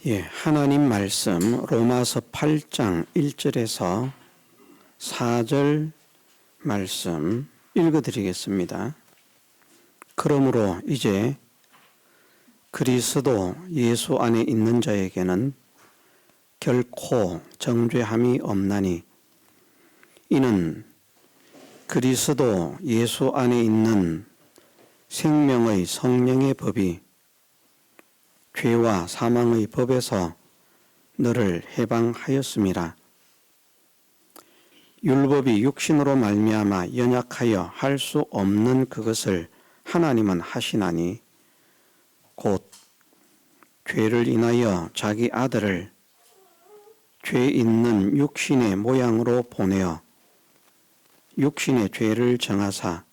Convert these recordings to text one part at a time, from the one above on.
하나님 말씀 로마서 8장 1절에서 4절 말씀 읽어드리겠습니다. 그러므로 이제 그리스도 예수 안에 있는 자에게는 결코 정죄함이 없나니 이는 그리스도 예수 안에 있는 생명의 성령의 법이 죄와 사망의 법에서 너를 해방하였음이라. 율법이 육신으로 말미암아 연약하여 할 수 없는 그것을 하나님은 하시나니 곧 죄를 인하여 자기 아들을 죄 있는 육신의 모양으로 보내어 육신의 죄를 정하사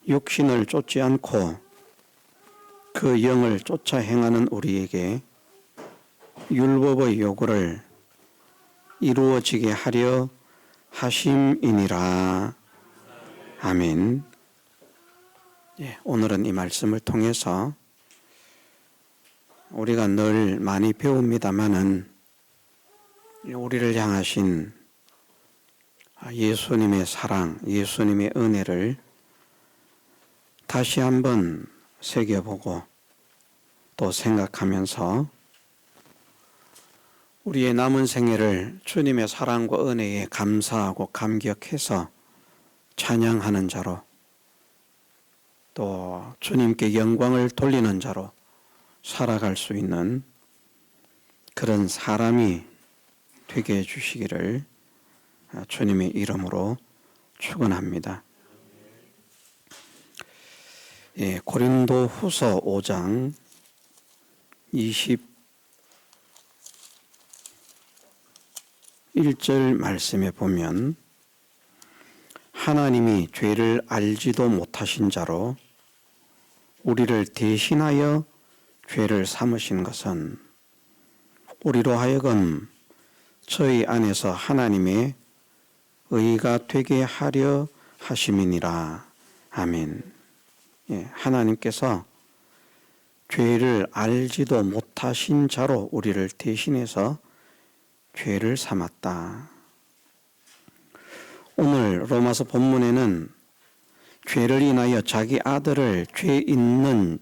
육신을 쫓지 않고 그 영을 쫓아 행하는 우리에게 율법의 요구를 이루어지게 하려 하심이니라. 아멘. 오늘은 이 말씀을 통해서 우리가 늘 많이 배웁니다마는 우리를 향하신 예수님의 사랑, 예수님의 은혜를 다시 한번 새겨보고 또 생각하면서 우리의 남은 생애를 주님의 사랑과 은혜에 감사하고 감격해서 찬양하는 자로 또 주님께 영광을 돌리는 자로 살아갈 수 있는 그런 사람이 되게 해주시기를 주님의 이름으로 축원합니다. 고린도 후서 5장 21절 말씀에 보면 하나님이 죄를 알지도 못하신 자로 우리를 대신하여 죄를 삼으신 것은 우리로 하여금 저희 안에서 하나님의 의가 되게 하려 하심이니라. 아멘. 하나님께서 죄를 알지도 못하신 자로 우리를 대신해서 죄를 삼았다. 오늘 로마서 본문에는 죄를 인하여 자기 아들을 죄 있는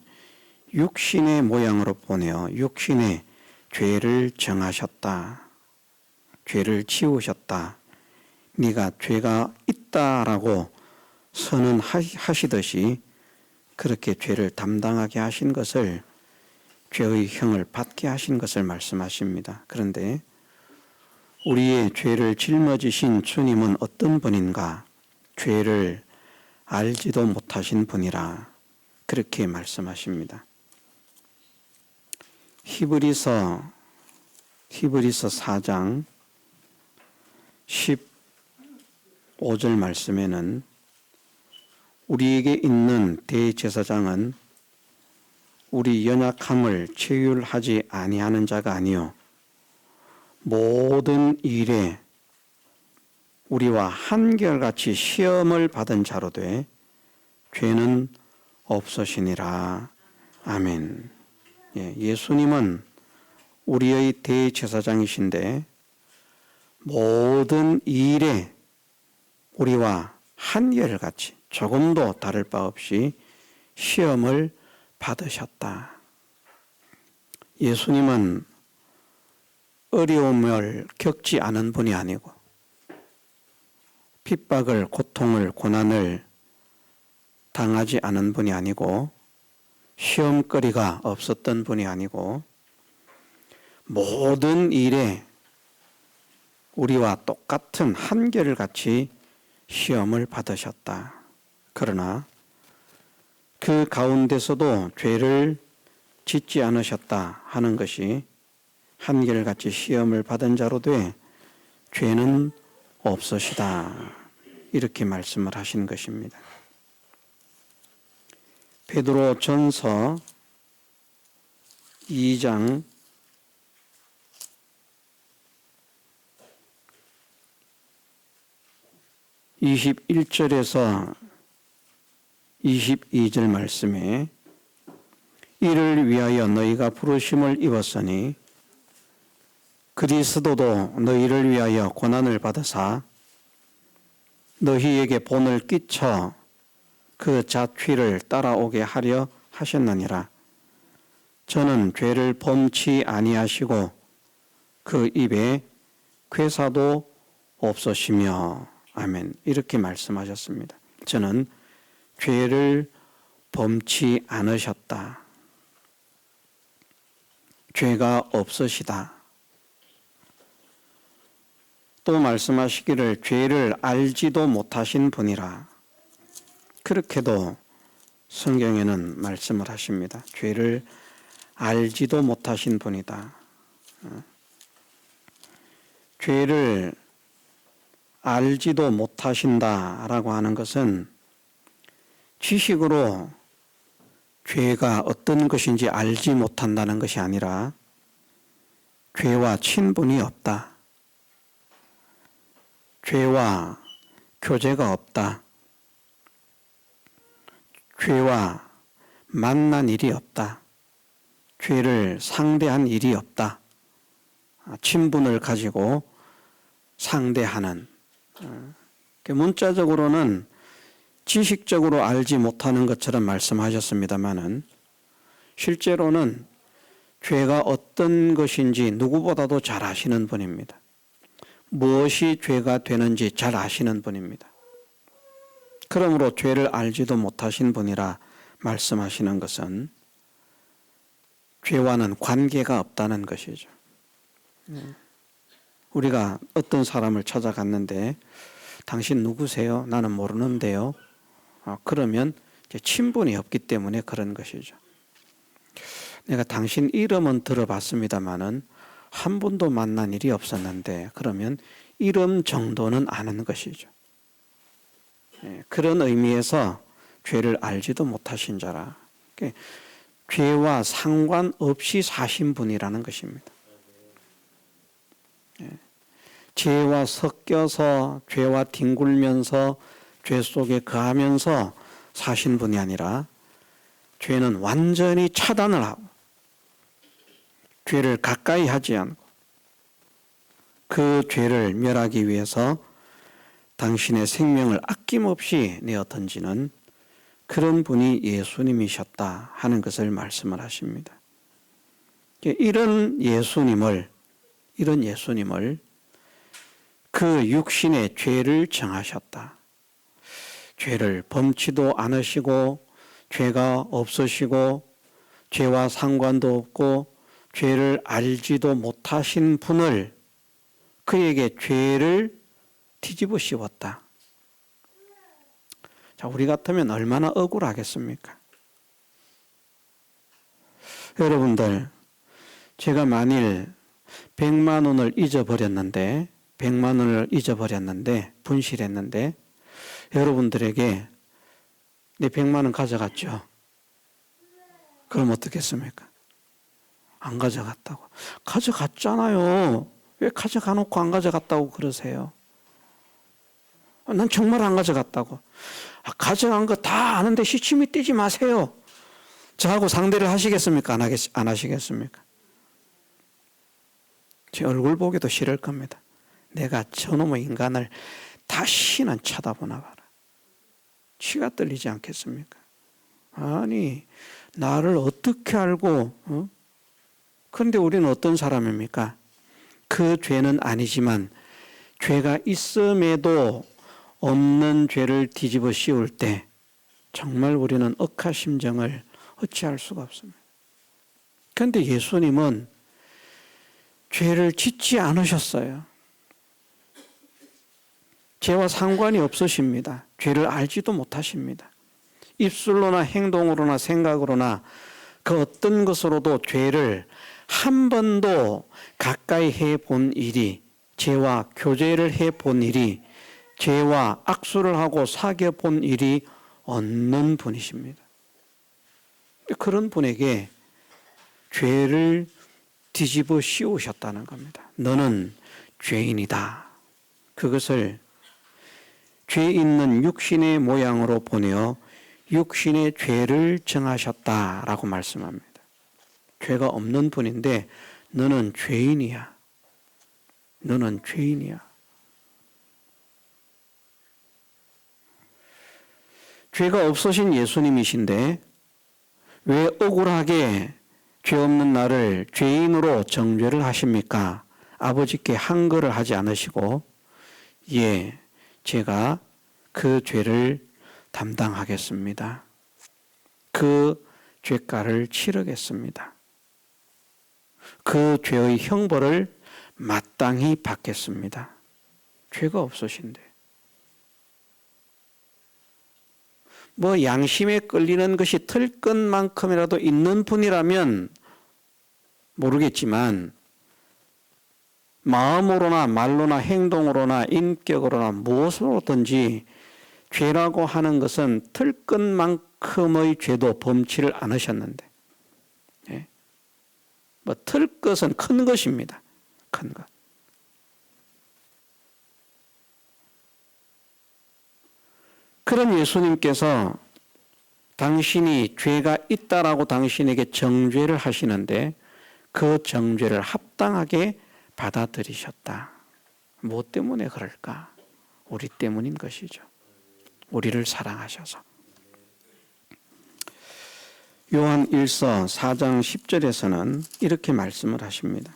육신의 모양으로 보내어 육신의 죄를 정하셨다. 죄를 지우셨다. 네가 죄가 있다라고 선언하시듯이 그렇게 죄를 담당하게 하신 것을 죄의 형을 받게 하신 것을 말씀하십니다. 그런데 우리의 죄를 짊어지신 주님은 어떤 분인가? 죄를 알지도 못하신 분이라 그렇게 말씀하십니다. 히브리서 4장 15절 말씀에는 우리에게 있는 대제사장은 우리 연약함을 체휼하지 아니하는 자가 아니요 모든 일에 우리와 한결같이 시험을 받은 자로 돼 죄는 없으시니라. 아멘. 예수님은 우리의 대제사장이신데 모든 일에 우리와 한결같이 조금도 다를 바 없이 시험을 받으셨다. 예수님은 어려움을 겪지 않은 분이 아니고 핍박을, 고통을, 고난을 당하지 않은 분이 아니고 시험거리가 없었던 분이 아니고 모든 일에 우리와 똑같은 한결같이 시험을 받으셨다. 그러나 그 가운데서도 죄를 짓지 않으셨다 하는 것이 한결같이 시험을 받은 자로 돼 죄는 없으시다. 이렇게 말씀을 하신 것입니다. 베드로 전서 2장 21절에서 22절 말씀에 이를 위하여 너희가 부르심을 입었으니 그리스도도 너희를 위하여 고난을 받으사 너희에게 본을 끼쳐 그 자취를 따라오게 하려 하셨느니라. 저는 죄를 범치 아니하시고 그 입에 괴사도 없으시며. 아멘. 이렇게 말씀하셨습니다. 저는 죄를 범치 않으셨다. 죄가 없으시다. 또 말씀하시기를 죄를 알지도 못하신 분이라. 그렇게도 성경에는 말씀을 하십니다. 죄를 알지도 못하신 분이다. 죄를 알지도 못하신다라고 하는 것은 지식으로 죄가 어떤 것인지 알지 못한다는 것이 아니라 죄와 친분이 없다. 죄와 교제가 없다. 죄와 만난 일이 없다. 죄를 상대한 일이 없다. 친분을 가지고 상대하는. 문자적으로는 지식적으로 알지 못하는 것처럼 말씀하셨습니다마는 실제로는 죄가 어떤 것인지 누구보다도 잘 아시는 분입니다. 무엇이 죄가 되는지 잘 아시는 분입니다. 그러므로 죄를 알지도 못하신 분이라 말씀하시는 것은 죄와는 관계가 없다는 것이죠. 우리가 어떤 사람을 찾아갔는데 당신 누구세요? 나는 모르는데요. 그러면 이제 친분이 없기 때문에 그런 것이죠. 내가 당신 이름은 들어봤습니다마는 한 번도 만난 일이 없었는데 그러면 이름 정도는 아는 것이죠. 그런 의미에서 죄를 알지도 못하신 자라. 죄와 상관없이 사신 분이라는 것입니다. 죄와 섞여서 죄와 뒹굴면서 죄 속에 거하면서 사신 분이 아니라 죄는 완전히 차단을 하고 죄를 가까이 하지 않고 그 죄를 멸하기 위해서 당신의 생명을 아낌없이 내어 던지는 그런 분이 예수님이셨다 하는 것을 말씀을 하십니다. 이런 예수님을 그 육신의 죄를 정하셨다. 죄를 범치도 않으시고 죄가 없으시고 죄와 상관도 없고 죄를 알지도 못하신 분을 그에게 죄를 뒤집어 씌웠다. 자, 우리 같으면 얼마나 억울하겠습니까? 여러분들, 제가 만일 100만 원을 잊어버렸는데 분실했는데 여러분들에게 내 100만 원 가져갔죠? 그럼 어떻겠습니까? 안 가져갔다고. 가져갔잖아요. 왜 가져가놓고 안 가져갔다고 그러세요? 난 정말 안 가져갔다고. 가져간 거 다 아는데 시침이 띄지 마세요. 저하고 상대를 하시겠습니까? 안 하시겠습니까? 제 얼굴 보기도 싫을 겁니다. 내가 저놈의 인간을 다시는 쳐다보나 봐라. 치가 떨리지 않겠습니까? 아니, 나를 어떻게 알고, 그런데 우리는 어떤 사람입니까? 그 죄는 아니지만 죄가 있음에도 없는 죄를 뒤집어 씌울 때 정말 우리는 억하심정을 어찌할 수가 없습니다. 그런데 예수님은 죄를 짓지 않으셨어요. 죄와 상관이 없으십니다. 죄를 알지도 못하십니다. 입술로나 행동으로나 생각으로나 그 어떤 것으로도 죄를 한 번도 가까이 해본 일이, 죄와 교제를 해본 일이, 죄와 악수를 하고 사귀어 본 일이 없는 분이십니다. 그런 분에게 죄를 뒤집어 씌우셨다는 겁니다. 너는 죄인이다. 그것을 죄 있는 육신의 모양으로 보내어 육신의 죄를 정하셨다라고 말씀합니다. 죄가 없는 분인데 너는 죄인이야. 너는 죄인이야. 죄가 없으신 예수님이신데 왜 억울하게 죄 없는 나를 죄인으로 정죄를 하십니까? 아버지께 한거를 하지 않으시고 예, 제가 그 죄를 담당하겠습니다. 그 죄가를 치르겠습니다. 그 죄의 형벌을 마땅히 받겠습니다. 죄가 없으신데. 뭐 양심에 끌리는 것이 털끝만큼이라도 있는 분이라면 모르겠지만 마음으로나 말로나 행동으로나 인격으로나 무엇으로든지 죄라고 하는 것은 털끝만큼의 죄도 범치를 않으셨는데 예. 뭐 털끝은 큰 것입니다. 큰 것. 그런 예수님께서 당신이 죄가 있다라고 당신에게 정죄를 하시는데 그 정죄를 합당하게 받아들이셨다. 무엇 때문에 그럴까? 우리 때문인 것이죠. 우리를 사랑하셔서. 요한 1서 4장 10절에서는 이렇게 말씀을 하십니다.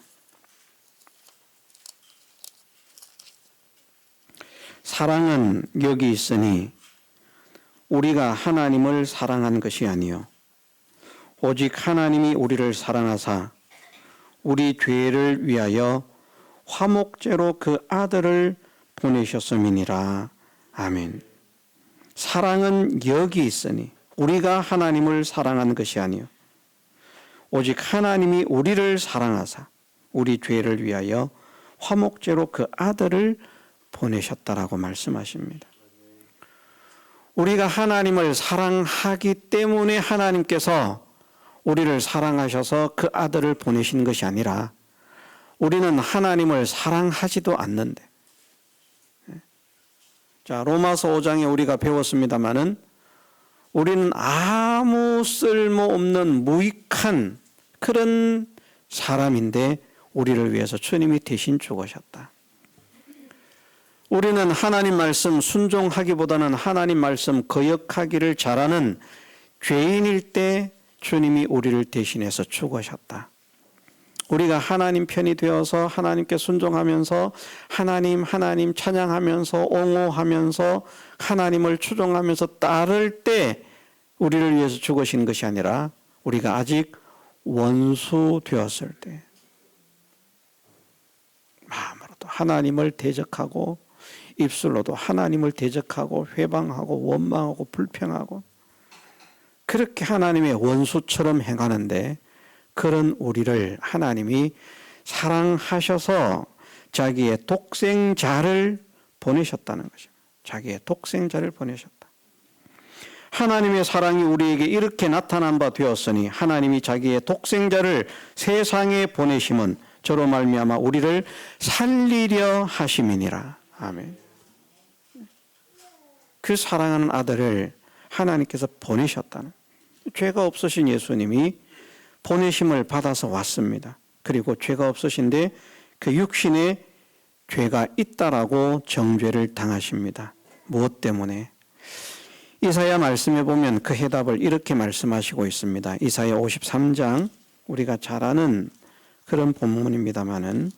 사랑은 여기 있으니 우리가 하나님을 사랑한 것이 아니요 오직 하나님이 우리를 사랑하사 우리 죄를 위하여 화목제로 그 아들을 보내셨음이니라. 아멘. 사랑은 여기 있으니 우리가 하나님을 사랑한 것이 아니요 오직 하나님이 우리를 사랑하사 우리 죄를 위하여 화목제로 그 아들을 보내셨다라고 말씀하십니다. 우리가 하나님을 사랑하기 때문에 하나님께서 우리를 사랑하셔서 그 아들을 보내신 것이 아니라 우리는 하나님을 사랑하지도 않는데. 자, 로마서 5장에 우리가 배웠습니다마는 우리는 아무 쓸모없는 무익한 그런 사람인데 우리를 위해서 주님이 대신 죽으셨다. 우리는 하나님 말씀 순종하기보다는 하나님 말씀 거역하기를 잘하는 죄인일 때 주님이 우리를 대신해서 죽으셨다. 우리가 하나님 편이 되어서 하나님께 순종하면서 하나님 찬양하면서 옹호하면서 하나님을 추종하면서 따를 때 우리를 위해서 죽으신 것이 아니라 우리가 아직 원수 되었을 때 마음으로도 하나님을 대적하고 입술로도 하나님을 대적하고 회방하고 원망하고 불평하고 그렇게 하나님의 원수처럼 행하는데 그런 우리를 하나님이 사랑하셔서 자기의 독생자를 보내셨다는 것입니다. 자기의 독생자를 보내셨다. 하나님의 사랑이 우리에게 이렇게 나타난 바 되었으니 하나님이 자기의 독생자를 세상에 보내심은 저로 말미암아 우리를 살리려 하심이니라. 아멘. 그 사랑하는 아들을 하나님께서 보내셨다는, 죄가 없으신 예수님이 보내심을 받아서 왔습니다. 그리고 죄가 없으신데 그 육신에 죄가 있다라고 정죄를 당하십니다. 무엇 때문에? 이사야 말씀에 보면 그 해답을 이렇게 말씀하시고 있습니다. 이사야 53장, 우리가 잘 아는 그런 본문입니다마는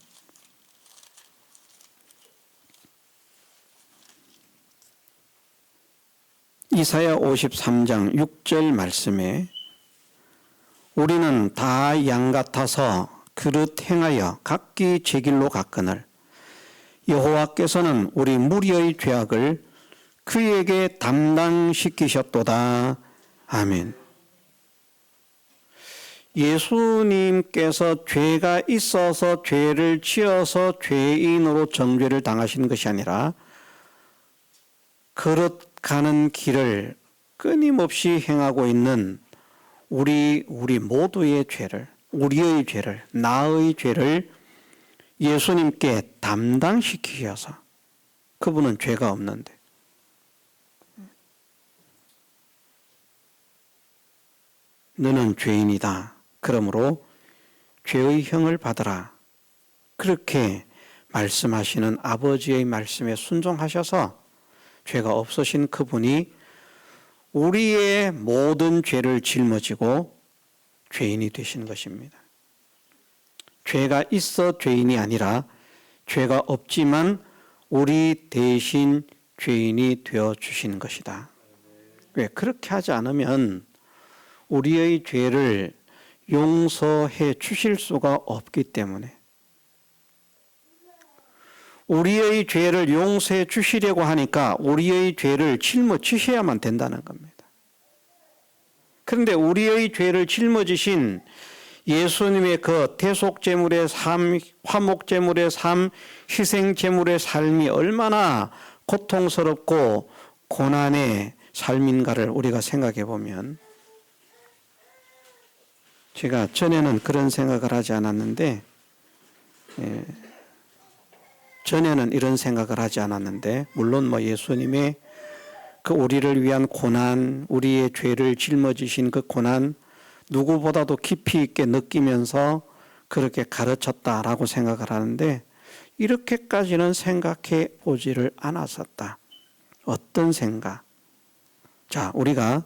이사야 53장 6절 말씀에 우리는 다 양 같아서 그릇 행하여 각기 제 길로 갔거늘 여호와께서는 우리 무리의 죄악을 그에게 담당시키셨도다. 아멘. 예수님께서 죄가 있어서 죄를 지어서 죄인으로 정죄를 당하신 것이 아니라 그릇 가는 길을 끊임없이 행하고 있는 우리 모두의 죄를, 우리의 죄를, 나의 죄를 예수님께 담당시키셔서, 그분은 죄가 없는데 너는 죄인이다. 그러므로 죄의 형을 받으라. 그렇게 말씀하시는 아버지의 말씀에 순종하셔서 죄가 없으신 그분이 우리의 모든 죄를 짊어지고 죄인이 되신 것입니다. 죄가 있어 죄인이 아니라 죄가 없지만 우리 대신 죄인이 되어 주신 것이다. 왜? 그렇게 하지 않으면 우리의 죄를 용서해 주실 수가 없기 때문에, 우리의 죄를 용서해 주시려고 하니까 우리의 죄를 짊어지셔야만 된다는 겁니다. 그런데 우리의 죄를 짊어지신 예수님의 그 대속제물의 삶, 화목제물의 삶, 희생제물의 삶이 얼마나 고통스럽고 고난의 삶인가를 우리가 생각해 보면, 제가 전에는 그런 생각을 하지 않았는데, 전에는 이런 생각을 하지 않았는데, 물론 뭐 예수님의 그 우리를 위한 고난, 우리의 죄를 짊어지신 그 고난, 누구보다도 깊이 있게 느끼면서 그렇게 가르쳤다라고 생각을 하는데, 이렇게까지는 생각해 보지를 않았었다. 어떤 생각? 자, 우리가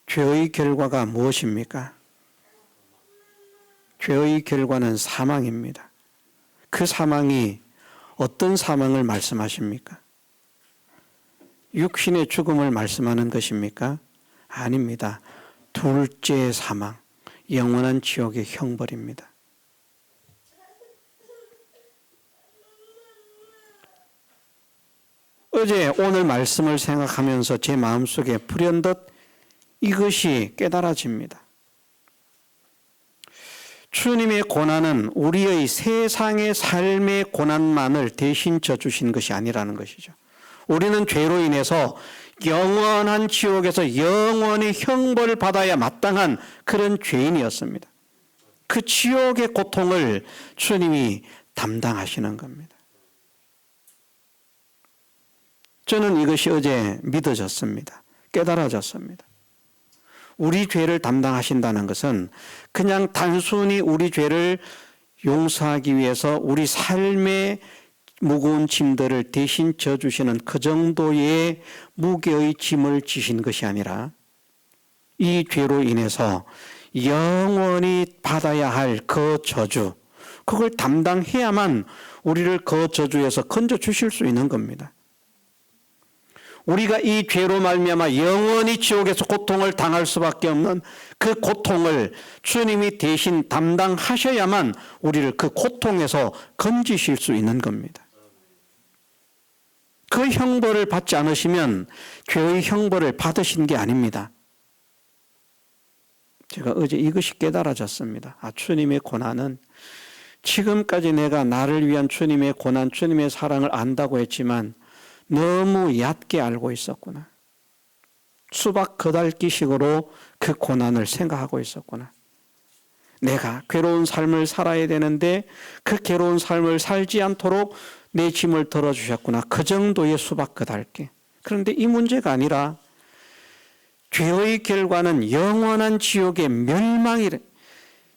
죄의 결과가 무엇입니까? 죄의 결과는 사망입니다. 그 사망이 어떤 사망을 말씀하십니까? 육신의 죽음을 말씀하는 것입니까? 아닙니다. 둘째 사망, 영원한 지옥의 형벌입니다. 어제 오늘 말씀을 생각하면서 제 마음속에 불현듯 이것이 깨달아집니다. 주님의 고난은 우리의 세상의 삶의 고난만을 대신 져주신 것이 아니라는 것이죠. 우리는 죄로 인해서 영원한 지옥에서 영원히 형벌을 받아야 마땅한 그런 죄인이었습니다. 그 지옥의 고통을 주님이 담당하시는 겁니다. 저는 이것이 어제 믿어졌습니다. 깨달아졌습니다. 우리 죄를 담당하신다는 것은 그냥 단순히 우리 죄를 용서하기 위해서 우리 삶의 무거운 짐들을 대신 져주시는 그 정도의 무게의 짐을 지신 것이 아니라, 이 죄로 인해서 영원히 받아야 할 그 저주, 그걸 담당해야만 우리를 그 저주에서 건져주실 수 있는 겁니다. 우리가 이 죄로 말미암아 영원히 지옥에서 고통을 당할 수밖에 없는 그 고통을 주님이 대신 담당하셔야만 우리를 그 고통에서 건지실 수 있는 겁니다. 그 형벌을 받지 않으시면 죄의 형벌을 받으신 게 아닙니다. 제가 어제 이것이 깨달아졌습니다. 주님의 고난은, 지금까지 내가 나를 위한 주님의 고난, 주님의 사랑을 안다고 했지만 너무 얕게 알고 있었구나. 수박 거달기식으로 그 고난을 생각하고 있었구나. 내가 괴로운 삶을 살아야 되는데 그 괴로운 삶을 살지 않도록 내 짐을 덜어주셨구나. 그 정도의 수박 거달기. 그런데 이 문제가 아니라 죄의 결과는 영원한 지옥의 멸망이래.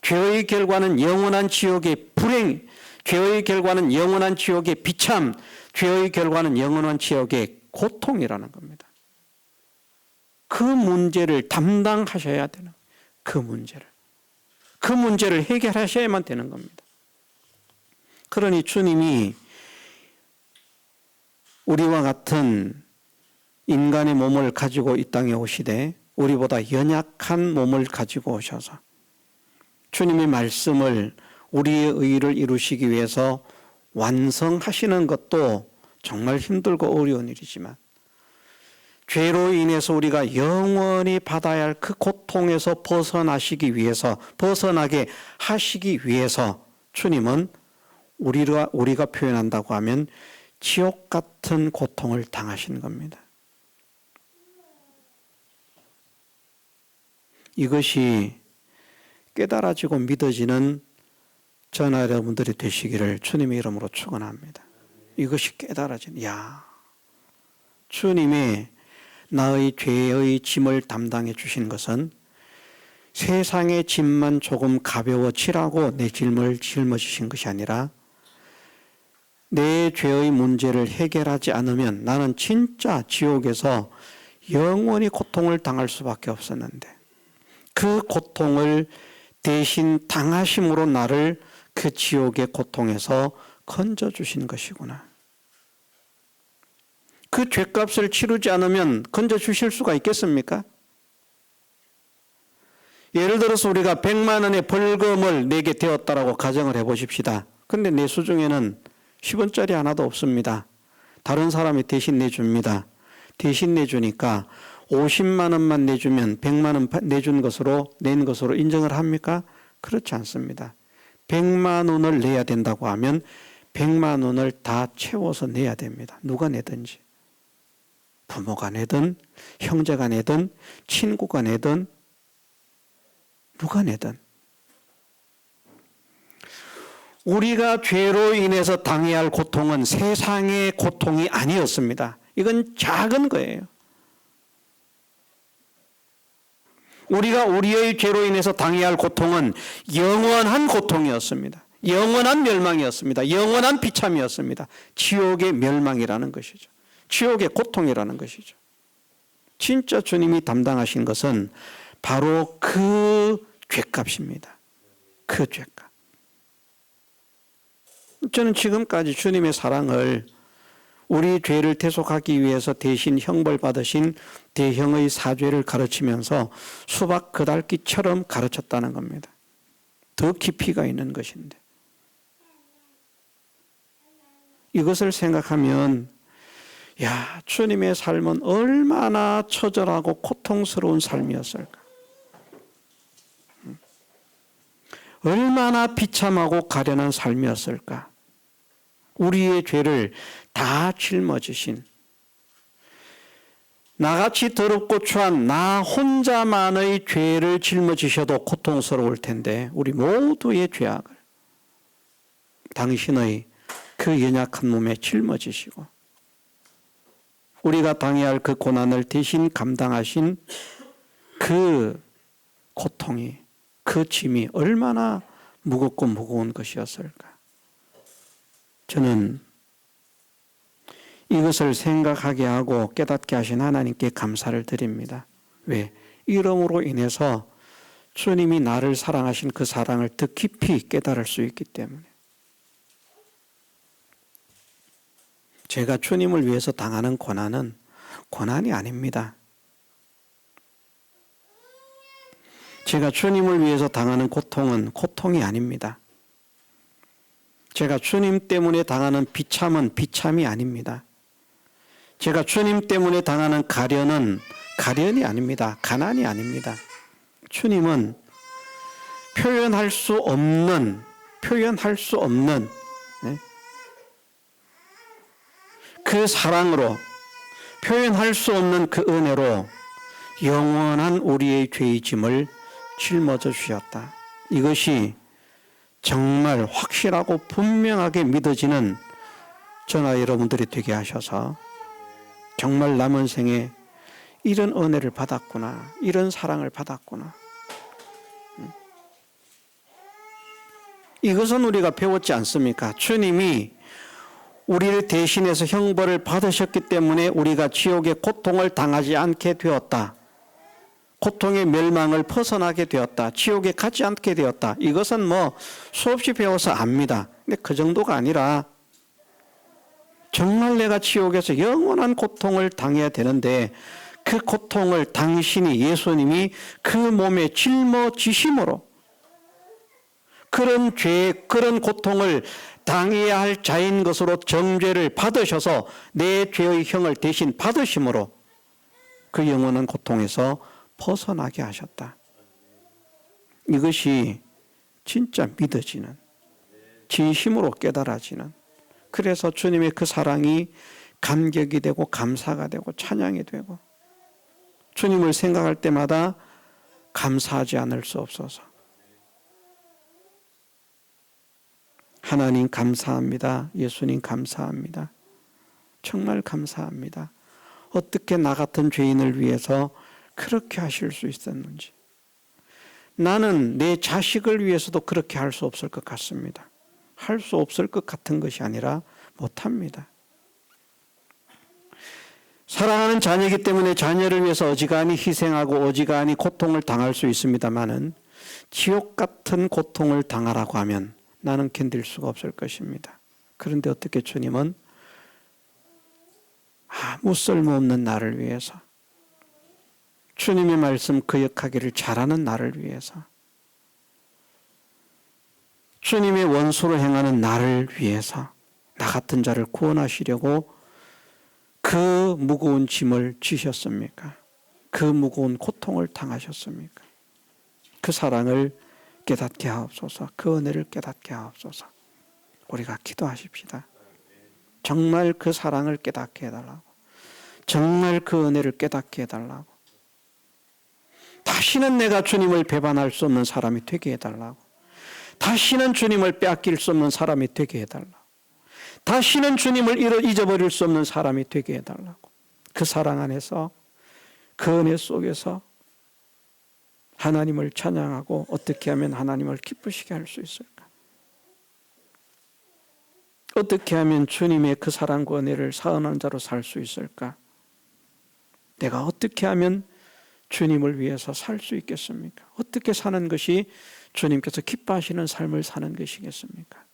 죄의 결과는 영원한 지옥의 불행, 죄의 결과는 영원한 지옥의 비참, 죄의 결과는 영원한 지옥의 고통이라는 겁니다. 그 문제를 담당하셔야 되는, 그 문제를 해결하셔야만 되는 겁니다. 그러니 주님이 우리와 같은 인간의 몸을 가지고 이 땅에 오시되 우리보다 연약한 몸을 가지고 오셔서 주님의 말씀을, 우리의 의의를 이루시기 위해서 완성하시는 것도 정말 힘들고 어려운 일이지만, 죄로 인해서 우리가 영원히 받아야 할 그 고통에서 벗어나게 하시기 위해서 주님은 우리가 표현한다고 하면 지옥 같은 고통을 당하신 겁니다. 이것이 깨달아지고 믿어지는 저나 여러분들이 되시기를 주님의 이름으로 축원합니다. 이것이 깨달아지는, 주님의 나의 죄의 짐을 담당해 주신 것은 세상의 짐만 조금 가벼워지라고 내 짐을 짊어지신 것이 아니라 내 죄의 문제를 해결하지 않으면 나는 진짜 지옥에서 영원히 고통을 당할 수밖에 없었는데 그 고통을 대신 당하심으로 나를 그 지옥의 고통에서 건져주신 것이구나. 그 죄값을 치르지 않으면 건져주실 수가 있겠습니까? 예를 들어서 우리가 100만 원의 벌금을 내게 되었다라고 가정을 해보십시다. 근데 내 수중에는 10원짜리 하나도 없습니다. 다른 사람이 대신 내줍니다. 대신 내주니까 50만 원만 내주면 100만 원 낸 것으로 인정을 합니까? 그렇지 않습니다. 100만 원을 내야 된다고 하면 100만 원을 다 채워서 내야 됩니다. 누가 내든지. 부모가 내든 형제가 내든 친구가 내든 누가 내든. 우리가 죄로 인해서 당해야 할 고통은 세상의 고통이 아니었습니다. 이건 작은 거예요. 우리가 우리의 죄로 인해서 당해야 할 고통은 영원한 고통이었습니다. 영원한 멸망이었습니다. 영원한 비참이었습니다. 지옥의 멸망이라는 것이죠. 지옥의 고통이라는 것이죠. 진짜 주님이 담당하신 것은 바로 그 죄값입니다. 그 죄값. 저는 지금까지 주님의 사랑을 우리 죄를 대속하기 위해서 대신 형벌받으신 대형의 사죄를 가르치면서 수박 그달기처럼 가르쳤다는 겁니다. 더 깊이가 있는 것인데. 이것을 생각하면 야, 주님의 삶은 얼마나 처절하고 고통스러운 삶이었을까. 얼마나 비참하고 가련한 삶이었을까. 우리의 죄를 다 짊어지신, 나같이 더럽고 추한 나 혼자만의 죄를 짊어지셔도 고통스러울 텐데 우리 모두의 죄악을 당신의 그 연약한 몸에 짊어지시고 우리가 당해야 할 그 고난을 대신 감당하신 그 고통이, 그 짐이 얼마나 무겁고 무거운 것이었을까. 저는 이것을 생각하게 하고 깨닫게 하신 하나님께 감사를 드립니다. 왜? 이름으로 인해서 주님이 나를 사랑하신 그 사랑을 더 깊이 깨달을 수 있기 때문에. 제가 주님을 위해서 당하는 고난은 고난이 아닙니다. 제가 주님을 위해서 당하는 고통은 고통이 아닙니다. 제가 주님 때문에 당하는 비참은 비참이 아닙니다. 제가 주님 때문에 당하는 가련은 가련이 아닙니다. 가난이 아닙니다. 주님은 표현할 수 없는 그 사랑으로, 표현할 수 없는 그 은혜로 영원한 우리의 죄의 짐을 짊어져 주셨다. 이것이 정말 확실하고 분명하게 믿어지는 저나 여러분들이 되게 하셔서 정말 남은 생에 이런 은혜를 받았구나, 이런 사랑을 받았구나. 이것은 우리가 배웠지 않습니까? 주님이 우리를 대신해서 형벌을 받으셨기 때문에 우리가 지옥의 고통을 당하지 않게 되었다. 고통의 멸망을 벗어나게 되었다. 지옥에 가지 않게 되었다. 이것은 수없이 배워서 압니다. 근데 그 정도가 아니라 정말 내가 지옥에서 영원한 고통을 당해야 되는데 그 고통을 당신이, 예수님이 그 몸에 짊어지심으로 그런 죄, 그런 고통을 당해야 할 자인 것으로 정죄를 받으셔서 내 죄의 형을 대신 받으심으로 그 영원한 고통에서 벗어나게 하셨다. 이것이 진짜 믿어지는, 진심으로 깨달아지는, 그래서 주님의 그 사랑이 감격이 되고 감사가 되고 찬양이 되고 주님을 생각할 때마다 감사하지 않을 수 없어서 하나님 감사합니다. 예수님 감사합니다. 정말 감사합니다. 어떻게 나 같은 죄인을 위해서 그렇게 하실 수 있었는지. 나는 내 자식을 위해서도 그렇게 할 수 없을 것 같습니다. 할 수 없을 것 같은 것이 아니라 못합니다. 사랑하는 자녀이기 때문에 자녀를 위해서 어지간히 희생하고 어지간히 고통을 당할 수 있습니다마는 지옥 같은 고통을 당하라고 하면 나는 견딜 수가 없을 것입니다. 그런데 어떻게 주님은 아무 쓸모없는 나를 위해서, 주님의 말씀 거역하기를 잘하는 나를 위해서, 주님의 원수로 행하는 나를 위해서 나 같은 자를 구원하시려고 그 무거운 짐을 지셨습니까? 그 무거운 고통을 당하셨습니까? 그 사랑을 깨닫게 하옵소서. 그 은혜를 깨닫게 하옵소서. 우리가 기도하십시다. 정말 그 사랑을 깨닫게 해달라고, 정말 그 은혜를 깨닫게 해달라고, 다시는 내가 주님을 배반할 수 없는 사람이 되게 해달라고, 다시는 주님을 빼앗길 수 없는 사람이 되게 해달라고, 다시는 주님을 잊어버릴 수 없는 사람이 되게 해달라고. 그 사랑 안에서, 그 은혜 속에서 하나님을 찬양하고 어떻게 하면 하나님을 기쁘시게 할 수 있을까? 어떻게 하면 주님의 그 사랑과 은혜를 사은한 자로 살 수 있을까? 내가 어떻게 하면 주님을 위해서 살 수 있겠습니까? 어떻게 사는 것이 주님께서 기뻐하시는 삶을 사는 것이겠습니까?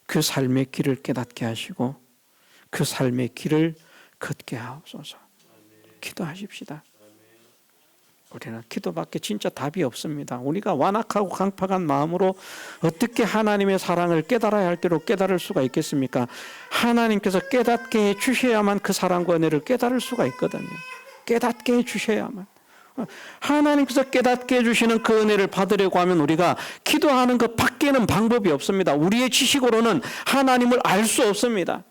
그 삶의 길을 깨닫게 하시고 그 삶의 길을 걷게 하옵소서. 기도하십시다. 우리는 기도밖에 진짜 답이 없습니다. 우리가 완악하고 강팍한 마음으로 어떻게 하나님의 사랑을 깨달아야 할 대로 깨달을 수가 있겠습니까? 하나님께서 깨닫게 해주셔야만 그 사랑과 은혜를 깨달을 수가 있거든요. 깨닫게 해주셔야만. 하나님께서 깨닫게 해주시는 그 은혜를 받으려고 하면 우리가 기도하는 것 밖에는 방법이 없습니다. 우리의 지식으로는 하나님을 알 수 없습니다.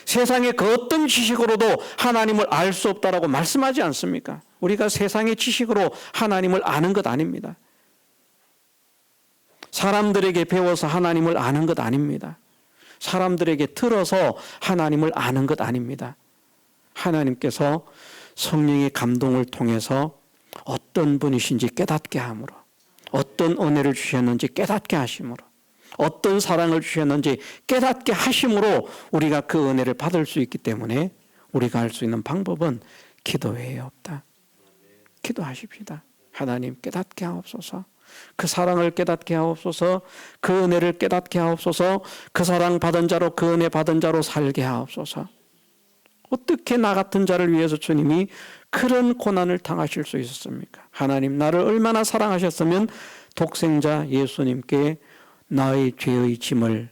세상의 그 어떤 지식으로도 하나님을 알 수 없다라고 말씀하지 않습니까? 우리가 세상의 지식으로 하나님을 아는 것 아닙니다. 사람들에게 배워서 하나님을 아는 것 아닙니다. 사람들에게 들어서 하나님을 아는 것 아닙니다. 하나님께서 성령의 감동을 통해서 어떤 분이신지 깨닫게 함으로, 어떤 은혜를 주셨는지 깨닫게 하심으로, 어떤 사랑을 주셨는지 깨닫게 하심으로 우리가 그 은혜를 받을 수 있기 때문에 우리가 할 수 있는 방법은 기도 외에 없다. 기도하십시다. 하나님 깨닫게 하옵소서. 그 사랑을 깨닫게 하옵소서. 그 은혜를 깨닫게 하옵소서. 그 사랑 받은 자로, 그 은혜 받은 자로 살게 하옵소서. 어떻게 나 같은 자를 위해서 주님이 그런 고난을 당하실 수 있었습니까? 하나님 나를 얼마나 사랑하셨으면 독생자 예수님께 나의 죄의 짐을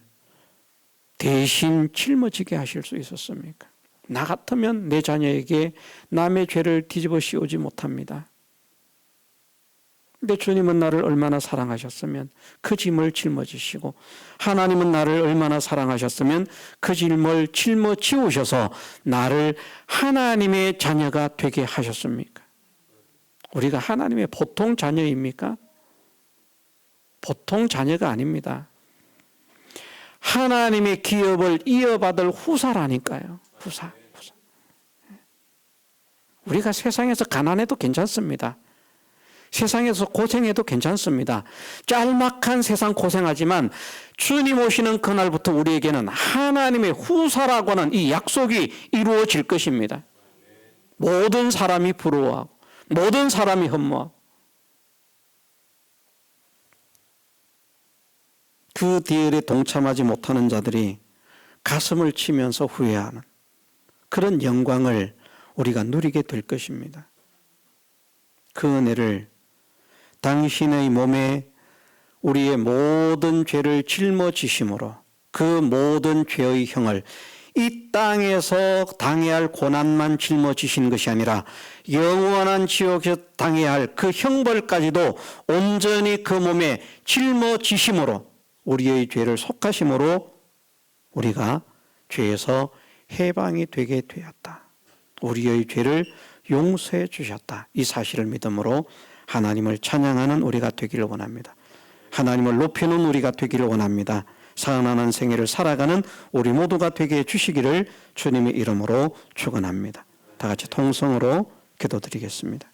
대신 짊어지게 하실 수 있었습니까? 나 같으면 내 자녀에게 남의 죄를 뒤집어 씌우지 못합니다. 근데 주님은 나를 얼마나 사랑하셨으면 그 짐을 짊어지시고, 하나님은 나를 얼마나 사랑하셨으면 그 짐을 짊어지우셔서 나를 하나님의 자녀가 되게 하셨습니까? 우리가 하나님의 보통 자녀입니까? 보통 자녀가 아닙니다. 하나님의 기업을 이어받을 후사라니까요. 후사. 우리가 세상에서 가난해도 괜찮습니다. 세상에서 고생해도 괜찮습니다. 짤막한 세상 고생하지만 주님 오시는 그날부터 우리에게는 하나님의 후사라고 하는 이 약속이 이루어질 것입니다. 모든 사람이 부러워하고 모든 사람이 흠모하고 그 뒤에 동참하지 못하는 자들이 가슴을 치면서 후회하는 그런 영광을 우리가 누리게 될 것입니다. 그 은혜를 당신의 몸에 우리의 모든 죄를 짊어지심으로 그 모든 죄의 형을 이 땅에서 당해야 할 고난만 짊어지신 것이 아니라 영원한 지옥에서 당해야 할 그 형벌까지도 온전히 그 몸에 짊어지심으로 우리의 죄를 속하심으로 우리가 죄에서 해방이 되게 되었다. 우리의 죄를 용서해 주셨다. 이 사실을 믿음으로 하나님을 찬양하는 우리가 되기를 원합니다. 하나님을 높이는 우리가 되기를 원합니다. 사랑하는 생애를 살아가는 우리 모두가 되게 해주시기를 주님의 이름으로 축원합니다. 다 같이 통성으로 기도드리겠습니다.